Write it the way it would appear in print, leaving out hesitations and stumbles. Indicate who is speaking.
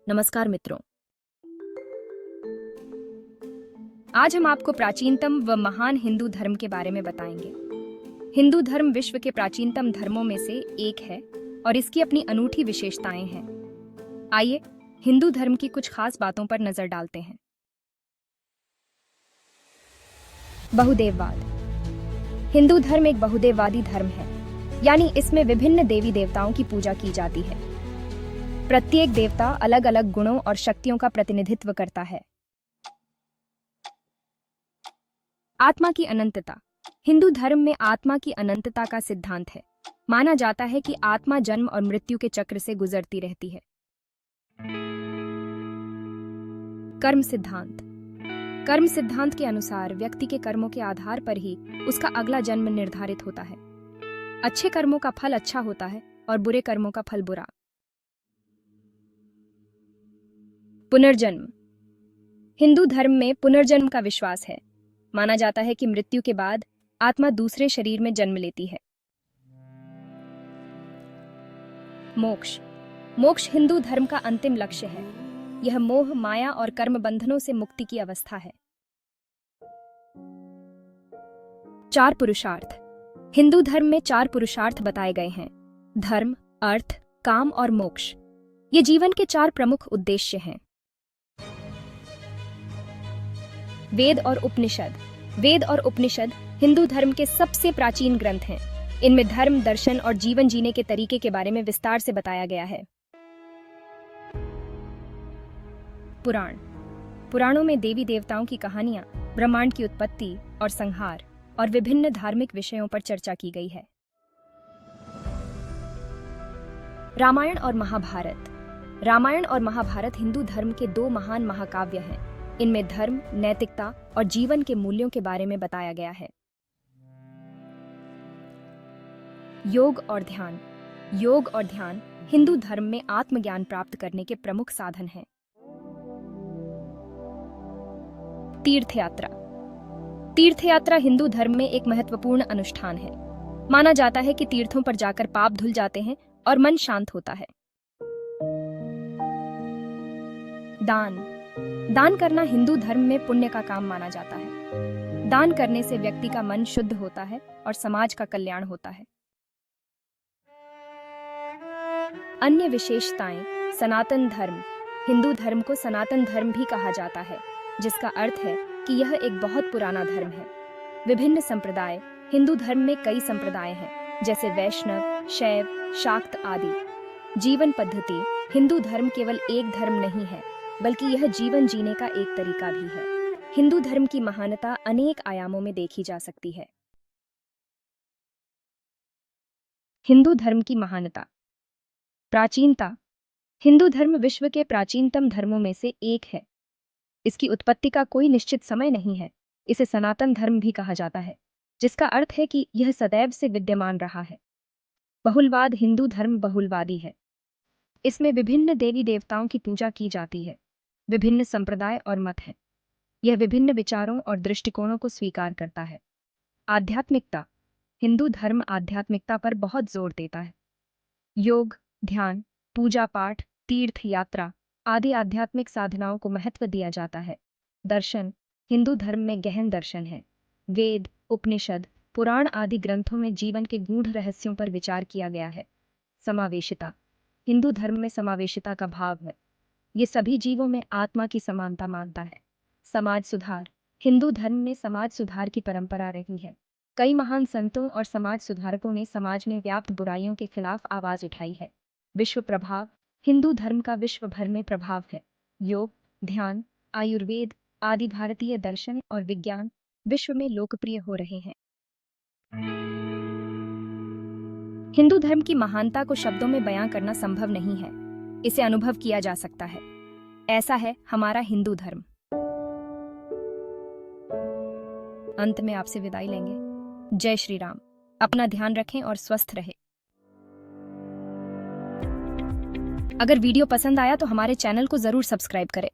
Speaker 1: नमस्कार मित्रों। आज हम आपको प्राचीनतम व महान हिंदू धर्म के बारे में बताएंगे। हिंदू धर्म विश्व के प्राचीनतम धर्मों में से एक है और इसकी अपनी अनूठी विशेषताएं हैं। आइए हिंदू धर्म की कुछ खास बातों पर नजर डालते हैं। बहुदेववाद। हिंदू धर्म एक बहुदेववादी धर्म है, यानी इसमें विभिन्न देवी देवताओं की पूजा की जाती है। प्रत्येक देवता अलग अलग गुणों और शक्तियों का प्रतिनिधित्व करता है। आत्मा की अनंतता। हिंदू धर्म में आत्मा की अनंतता का सिद्धांत है। माना जाता है कि आत्मा जन्म और मृत्यु के चक्र से गुजरती रहती है। कर्म सिद्धांत। कर्म सिद्धांत के अनुसार व्यक्ति के कर्मों के आधार पर ही उसका अगला जन्म निर्धारित होता है। अच्छे कर्मों का फल अच्छा होता है और बुरे कर्मों का फल बुरा। पुनर्जन्म। हिंदू धर्म में पुनर्जन्म का विश्वास है। माना जाता है कि मृत्यु के बाद आत्मा दूसरे शरीर में जन्म लेती है। मोक्ष। मोक्ष हिंदू धर्म का अंतिम लक्ष्य है। यह मोह, माया और कर्म बंधनों से मुक्ति की अवस्था है। 4 पुरुषार्थ। हिंदू धर्म में 4 पुरुषार्थ बताए गए हैं: धर्म, अर्थ, काम और मोक्ष। ये जीवन के 4 प्रमुख उद्देश्य हैं। वेद और उपनिषद। वेद और उपनिषद हिंदू धर्म के सबसे प्राचीन ग्रंथ हैं। इनमें धर्म, दर्शन और जीवन जीने के तरीके के बारे में विस्तार से बताया गया है। पुराण। पुराणों में देवी देवताओं की कहानियां, ब्रह्मांड की उत्पत्ति और संहार और विभिन्न धार्मिक विषयों पर चर्चा की गई है। रामायण और महाभारत। रामायण और महाभारत हिंदू धर्म के 2 महान महाकाव्य हैं। इनमें धर्म, नैतिकता और जीवन के मूल्यों के बारे में बताया गया है। योग और ध्यान। योग और ध्यान हिंदू धर्म में आत्मज्ञान प्राप्त करने के प्रमुख साधन हैं। तीर्थयात्रा। तीर्थयात्रा हिंदू धर्म में एक महत्वपूर्ण अनुष्ठान है। माना जाता है कि तीर्थों पर जाकर पाप धुल जाते हैं और मन शांत होता है। दान। दान करना हिंदू धर्म में पुण्य का काम माना जाता है। दान करने से व्यक्ति का मन शुद्ध होता है और समाज का कल्याण होता है। अन्य विशेषताएं। सनातन धर्म। हिंदू धर्म को सनातन धर्म भी कहा जाता है, जिसका अर्थ है कि यह एक बहुत पुराना धर्म है। विभिन्न संप्रदाय। हिंदू धर्म में कई संप्रदाय हैं, जैसे वैष्णव, शैव, शाक्त आदि। जीवन पद्धति। हिंदू धर्म केवल एक धर्म नहीं है, बल्कि यह जीवन जीने का एक तरीका भी है। हिंदू धर्म की महानता अनेक आयामों में देखी जा सकती है। हिंदू धर्म की महानता। प्राचीनता। हिंदू धर्म विश्व के प्राचीनतम धर्मों में से एक है। इसकी उत्पत्ति का कोई निश्चित समय नहीं है। इसे सनातन धर्म भी कहा जाता है, जिसका अर्थ है कि यह सदैव से विद्यमान रहा है। बहुलवाद। हिंदू धर्म बहुलवादी है। इसमें विभिन्न देवी देवताओं की पूजा की जाती है। विभिन्न संप्रदाय और मत हैं। यह विभिन्न विचारों और दृष्टिकोणों को स्वीकार करता है। आध्यात्मिकता। हिंदू धर्म आध्यात्मिकता पर बहुत जोर देता है। योग, ध्यान, पूजा पाठ, तीर्थ यात्रा आदि आध्यात्मिक साधनाओं को महत्व दिया जाता है। दर्शन। हिंदू धर्म में गहन दर्शन है। वेद, उपनिषद, पुराण आदि ग्रंथों में जीवन के गूढ़ रहस्यों पर विचार किया गया है। समावेशिता। हिंदू धर्म में समावेशिता का भाव है। ये सभी जीवों में आत्मा की समानता मानता है। समाज सुधार। हिंदू धर्म में समाज सुधार की परंपरा रही है। कई महान संतों और समाज सुधारकों ने समाज में व्याप्त बुराइयों के खिलाफ आवाज उठाई है। विश्व प्रभाव। हिंदू धर्म का विश्व भर में प्रभाव है। योग, ध्यान, आयुर्वेद आदि भारतीय दर्शन और विज्ञान विश्व में लोकप्रिय हो रहे हैं। हिंदू धर्म की महानता को शब्दों में बयां करना संभव नहीं है। इसे अनुभव किया जा सकता है। ऐसा है हमारा हिंदू धर्म। अंत में आपसे विदाई लेंगे। जय श्री राम। अपना ध्यान रखें और स्वस्थ रहें। अगर वीडियो पसंद आया तो हमारे चैनल को जरूर सब्सक्राइब करें।